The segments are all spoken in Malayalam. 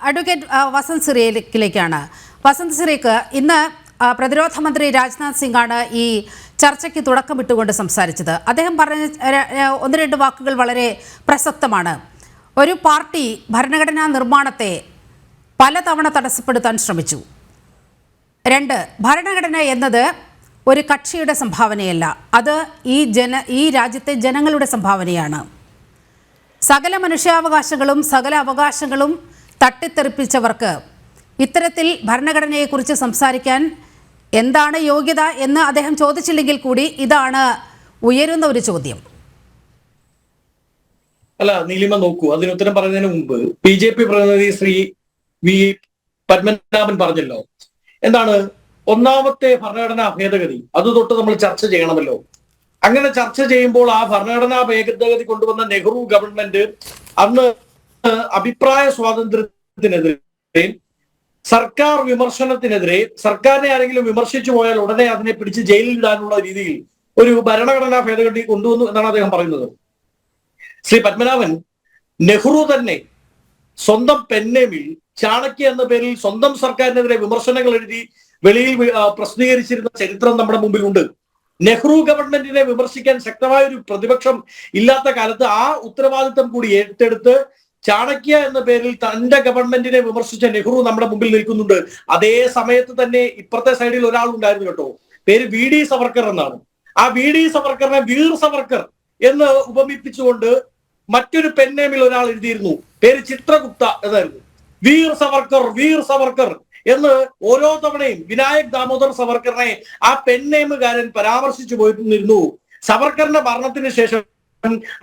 അഡ്വക്കേറ്റ് വസന്ത് സിറിയക്കിലേക്കാണ്. വസന്ത് സിറിയക്ക്, ഇന്ന് പ്രതിരോധ മന്ത്രി രാജ്നാഥ് സിംഗ് ആണ് ഈ ചർച്ചയ്ക്ക് തുടക്കമിട്ടുകൊണ്ട് സംസാരിച്ചത്. അദ്ദേഹം പറഞ്ഞ ഒന്ന് രണ്ട് വാക്കുകൾ വളരെ പ്രസക്തമാണ്. ഒരു പാർട്ടി ഭരണഘടനാ നിർമ്മാണത്തെ പലതവണ തടസ്സപ്പെടുത്താൻ ശ്രമിച്ചു. 2, ഭരണഘടന എന്നത് ഒരു കക്ഷിയുടെ സംഭാവനയല്ല, അത് ഈ രാജ്യത്തെ ജനങ്ങളുടെ സംഭാവനയാണ്. സകല മനുഷ്യാവകാശങ്ങളും സകല അവകാശങ്ങളും തട്ടിത്തെറിപ്പിച്ചവർക്ക് ഇത്തരത്തിൽ ഭരണഘടനയെക്കുറിച്ച് സംസാരിക്കാൻ എന്താണ് യോഗ്യത എന്ന് അദ്ദേഹം ചോദിച്ചില്ലെങ്കിൽ കൂടി ഇതാണ് ഉയരുന്ന ഒരു ചോദ്യം. അല്ല നീലിമ, നോക്കൂ, അതിനുത്തരം പറയുന്നതിന് മുമ്പ് BJP പ്രതിനിധി ശ്രീ വി പത്മനാഭൻ പറഞ്ഞല്ലോ, എന്താണ് ഒന്നാമത്തെ ഭരണഘടനാ ഭേദഗതി, അത് തൊട്ട് നമ്മൾ ചർച്ച ചെയ്യണമല്ലോ. അങ്ങനെ ചർച്ച ചെയ്യുമ്പോൾ ആ ഭരണഘടനാ ഭേദഗതി കൊണ്ടുവന്ന നെഹ്റു ഗവൺമെന്റ് അന്ന് അഭിപ്രായ സ്വാതന്ത്ര്യത്തിനെതിരെ, സർക്കാർ വിമർശനത്തിനെതിരെ, സർക്കാരിനെ ആരെങ്കിലും വിമർശിച്ചു പോയാൽ ഉടനെ അതിനെ പിടിച്ച് ജയിലിൽ ഇടാനുള്ള രീതിയിൽ ഒരു ഭരണഘടനാ ഭേദഗതി കൊണ്ടുവന്നു എന്നാണ് അദ്ദേഹം പറയുന്നത്. ശ്രീ പത്മനാഭൻ, നെഹ്റു തന്നെ സ്വന്തം പെന്നേമിൽ ചാണക്യ എന്ന പേരിൽ സ്വന്തം സർക്കാരിനെതിരെ വിമർശനങ്ങൾ എഴുതി വെളിയിൽ പ്രസിദ്ധീകരിച്ചിരുന്ന ചരിത്രം നമ്മുടെ മുമ്പിലുണ്ട്. നെഹ്റു ഗവൺമെന്റിനെ വിമർശിക്കാൻ ശക്തമായ ഒരു പ്രതിപക്ഷം ഇല്ലാത്ത കാലത്ത് ആ ഉത്തരവാദിത്തം കൂടി ഏറ്റെടുത്ത് ചാണക്യ എന്ന പേരിൽ തന്റെ ഗവൺമെന്റിനെ വിമർശിച്ച നെഹ്റു നമ്മുടെ മുമ്പിൽ നിൽക്കുന്നുണ്ട്. അതേ സമയത്ത് തന്നെ ഇപ്പുറത്തെ സൈഡിൽ ഒരാൾ ഉണ്ടായിരുന്നു കേട്ടോ, പേര് VD സവർക്കർ എന്നാണ്. ആ VD സവർക്കറിനെ വീർ സവർക്കർ എന്ന് ഉപമിപ്പിച്ചുകൊണ്ട് മറ്റൊരു പെന്നേമിൽ ഒരാൾ എഴുതിയിരുന്നു, പേര് ചിത്രഗുപ്ത എന്നായിരുന്നു. വീർ സവർക്കർ, വീർ സവർക്കർ എന്ന് ഓരോ തവണയും വിനായക് ദാമോദർ സവർക്കറിനെ ആ പെന്നേമുകാരൻ പരാമർശിച്ചു പോയിരുന്നിരുന്നു. സവർക്കറിന്റെ മരണത്തിന് ശേഷം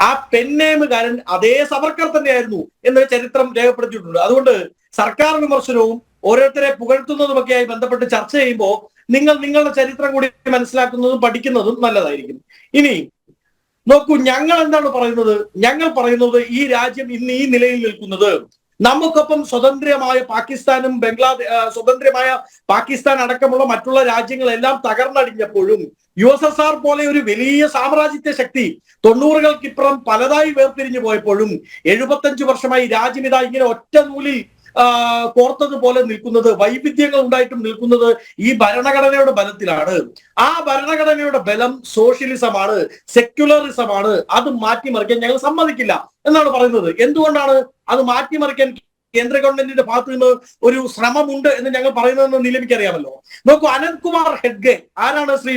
ആ പെന്നേമുകാരൻ അതേ സവർക്കർ തന്നെയായിരുന്നു എന്ന് ചരിത്രം രേഖപ്പെടുത്തിയിട്ടുണ്ട്. അതുകൊണ്ട് സർക്കാർ വിമർശനവും ഓരോരുത്തരെ പുകഴ്ത്തുന്നതുമൊക്കെയായി ബന്ധപ്പെട്ട് ചർച്ച ചെയ്യുമ്പോൾ നിങ്ങൾ നിങ്ങളുടെ ചരിത്രം കൂടി മനസ്സിലാക്കുന്നതും പഠിക്കുന്നതും നല്ലതായിരിക്കും. ഇനി നോക്കൂ, ഞങ്ങൾ എന്താണ് പറയുന്നത്? ഞങ്ങൾ പറയുന്നത് ഈ രാജ്യം ഇന്ന് ഈ നിലയിൽ നിൽക്കുന്നത് നമുക്കൊപ്പം സ്വതന്ത്രമായ പാകിസ്ഥാനും സ്വതന്ത്രമായ പാകിസ്ഥാൻ അടക്കമുള്ള മറ്റുള്ള രാജ്യങ്ങളെല്ലാം തകർന്നടിഞ്ഞപ്പോഴും USSR പോലെ ഒരു വലിയ സാമ്രാജ്യത്വ ശക്തി 90കൾക്കിപ്പുറം പലതായി വേർപിരിഞ്ഞു പോയപ്പോഴും 75 വർഷമായി രാജ്യം ഇതാ ഇങ്ങനെ ഒറ്റ നൂലിൽ കോർത്തതുപോലെ നിൽക്കുന്നത്, വൈവിധ്യങ്ങൾ ഉണ്ടായിട്ടും നിൽക്കുന്നത് ഈ ഭരണഘടനയുടെ ബലത്തിലാണ്. ആ ഭരണഘടനയുടെ ബലം സോഷ്യലിസമാണ്, സെക്യുലറിസമാണ്. അത് മാറ്റിമറിക്കാൻ ഞങ്ങൾ സമ്മതിക്കില്ല എന്നാണ് പറയുന്നത്. എന്തുകൊണ്ടാണ് അത് മാറ്റിമറിക്കാൻ കേന്ദ്ര ഗവൺമെന്റിന്റെ ഭാഗത്ത് നിന്ന് ഒരു ശ്രമമുണ്ട് എന്ന് ഞങ്ങൾ പറയുന്നതെന്ന് നിലവിക്ക് അറിയാമല്ലോ. നോക്കൂ, അനന്ത്കുമാർ ഹെഗ്ഡെ ആരാണ്? ശ്രീ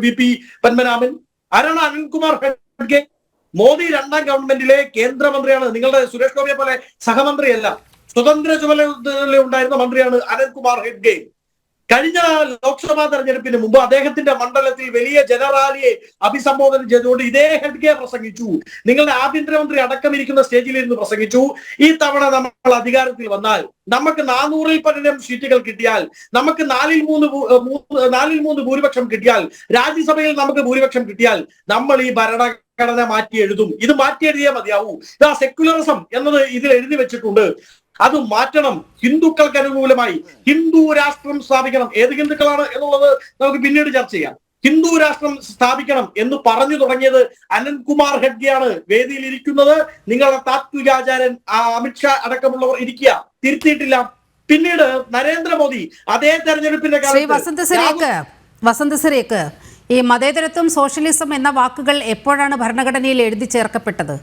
വി പി പത്മനാഭൻ, ആരാണ് അനന്ത്കുമാർ ഹെഗ്ഡെ? മോദി 2ാം ഗവൺമെന്റിലെ കേന്ദ്രമന്ത്രിയാണ്. നിങ്ങളുടെ സുരേഷ് ഗോപിയെ പോലെ സഹമന്ത്രിയല്ല, സ്വതന്ത്ര ചുമതല ഉണ്ടായിരുന്ന മന്ത്രിയാണ് അനന്ത്കുമാർ ഹെഗ്ഡെ. കഴിഞ്ഞ ലോക്സഭാ തെരഞ്ഞെടുപ്പിന് മുമ്പ് അദ്ദേഹത്തിന്റെ മണ്ഡലത്തിൽ വലിയ ജനറാലിയെ അഭിസംബോധന ചെയ്തുകൊണ്ട് ഇതേ ഹെഗ്ഡെ പ്രസംഗിച്ചു. നിങ്ങളുടെ ആഭ്യന്തരമന്ത്രി അടക്കം ഇരിക്കുന്ന സ്റ്റേജിൽ ഇരുന്ന് പ്രസംഗിച്ചു, ഈ തവണ നമ്മൾ അധികാരത്തിൽ വന്നാൽ നമുക്ക് 400ൽ പരം സീറ്റുകൾ കിട്ടിയാൽ, നമുക്ക് 4ൽ 3 ഭൂരിപക്ഷം കിട്ടിയാൽ, രാജ്യസഭയിൽ നമുക്ക് ഭൂരിപക്ഷം കിട്ടിയാൽ നമ്മൾ ഈ ഭരണഘടന മാറ്റി എഴുതും. ഇത് മാറ്റി എഴുതിയേ മതിയാവൂ. ഇതാ സെക്യുലറിസം എന്നത് ഇതിൽ എഴുതി വെച്ചിട്ടുണ്ട്. അത് മാറ്റണം. ഹിന്ദുക്കൾക്ക് അനുകൂലമായി ഹിന്ദു രാഷ്ട്രം സ്ഥാപിക്കണം. ഏത് ഹിന്ദുക്കളാണ് എന്നുള്ളത് നമുക്ക് പിന്നീട് ചർച്ച ചെയ്യാം. ഹിന്ദു രാഷ്ട്രം സ്ഥാപിക്കണം എന്ന് പറഞ്ഞു തുടങ്ങിയത് അനന്ത്കുമാർ ഹെഗ്ഡെയാണ്. വേദിയിൽ ഇരിക്കുന്നത് നിങ്ങളുടെ താത്വികാചാര്യൻ അമിത്ഷാ അടക്കമുള്ളവർ ഇരിക്കുക, തിരുത്തിയിട്ടില്ല. പിന്നീട് നരേന്ദ്രമോദി അതേ തെരഞ്ഞെടുപ്പിന്റെ വസന്ത് സിറിയക്ക്, ഈ മതേതരത്വം, സോഷ്യലിസം എന്ന വാക്കുകൾ എപ്പോഴാണ് ഭരണഘടനയിൽ എഴുതി ചേർക്കപ്പെട്ടത്?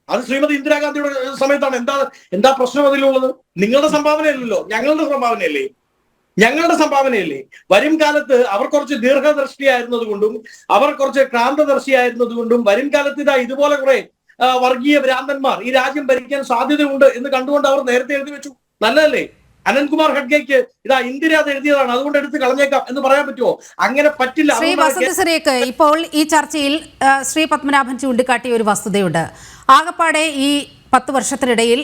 അത് ശ്രീമതി ഇന്ദിരാഗാന്ധിയുടെ സമയത്താണ്. എന്താ പ്രശ്നം അതിലുള്ളത്? നിങ്ങളുടെ സംഭാവനയല്ലല്ലോ, ഞങ്ങളുടെ സംഭാവനയല്ലേ? ഞങ്ങളുടെ സംഭാവനയല്ലേ? വരും കാലത്ത് അവർ കുറച്ച് ദീർഘദർശിയായിരുന്നത് കൊണ്ടും അവർ കുറച്ച് ക്രാന്തദർശിയായിരുന്നത് കൊണ്ടും വരും കാലത്ത് ഇതാ ഇതുപോലെ കുറെ വർഗീയ ഭ്രാന്തന്മാർ ഈ രാജ്യം ഭരിക്കാൻ സാധ്യതയുണ്ട് എന്ന് കണ്ടുകൊണ്ട് അവർ നേരത്തെ എഴുതി വെച്ചു. നല്ലതല്ലേ? അനന്ത്കുമാർ ഹെഗ്ഡെക്ക് ഇതാ ഇന്ദിര അത് എഴുതിയതാണ്, അതുകൊണ്ട് എടുത്ത് കളഞ്ഞേക്കാം എന്ന് പറയാൻ പറ്റുമോ? അങ്ങനെ പറ്റില്ല. ശ്രീ വസന്ത് സിറിയക്ക്, ഇപ്പോൾ ഈ ചർച്ചയിൽ ശ്രീ പത്മനാഭൻ ചൂണ്ടിക്കാട്ടിയ ഒരു വസ്തുതയുണ്ട്. ആകപ്പാടെ ഈ 10 വർഷത്തിനിടയിൽ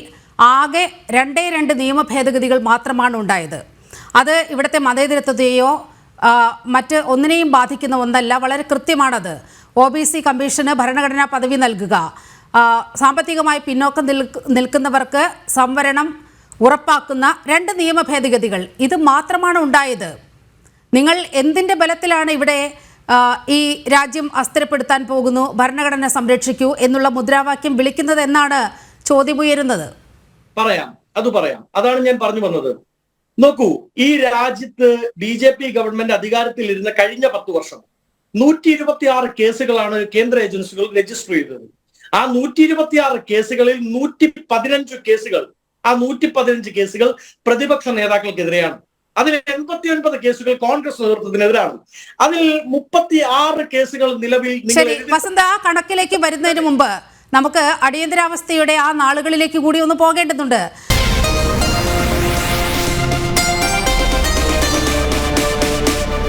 ആകെ 2 നിയമ ഭേദഗതികൾ മാത്രമാണ് ഉണ്ടായത്. അത് ഇവിടുത്തെ മതേതരത്വത്തെയോ മറ്റ് ഒന്നിനെയും ബാധിക്കുന്ന ഒന്നല്ല, വളരെ കൃത്യമാണത്. OBC കമ്മീഷന് ഭരണഘടനാ പദവി നൽകുക, സാമ്പത്തികമായി പിന്നോക്കം നിൽക്കുന്നവർക്ക് സംവരണം ഉറപ്പാക്കുന്ന 2 നിയമ ഭേദഗതികൾ, ഇത് മാത്രമാണ് ഉണ്ടായത്. നിങ്ങൾ എന്തിൻ്റെ ബലത്തിലാണ് ഇവിടെ ഈ രാജ്യം അസ്ഥിരപ്പെടുത്താൻ പോകുന്നു, ഭരണഘടന സംരക്ഷിക്കൂ എന്നുള്ള മുദ്രാവാക്യം വിളിക്കുന്നത് എന്നാണ് ചോദ്യമുയരുന്നത്? പറയാം. അതാണ് ഞാൻ പറഞ്ഞു വന്നത്. നോക്കൂ, ഈ രാജ്യത്ത് BJP ഗവൺമെന്റ് അധികാരത്തിൽ ഇരുന്ന കഴിഞ്ഞ 10 വർഷം 126 കേസുകളാണ് കേന്ദ്ര ഏജൻസികൾ രജിസ്റ്റർ ചെയ്തത്. ആ 126 കേസുകളിൽ 115 കേസുകൾ, ആ 115 കേസുകൾ പ്രതിപക്ഷ നേതാക്കൾക്കെതിരെയാണ്. അതിൽ 89 കേസുകൾ കോൺഗ്രസ് നേതൃത്വത്തിനെതിരാണ്. അതിൽ 36 കേസുകൾ നിലവിൽ ശരി വസന്ത, ആ കണക്കിലേക്ക് വരുന്നതിന് മുമ്പ് നമുക്ക് അടിയന്തരാവസ്ഥയുടെ ആ നാളുകളിലേക്ക് കൂടി ഒന്ന് പോകേണ്ടതുണ്ട്.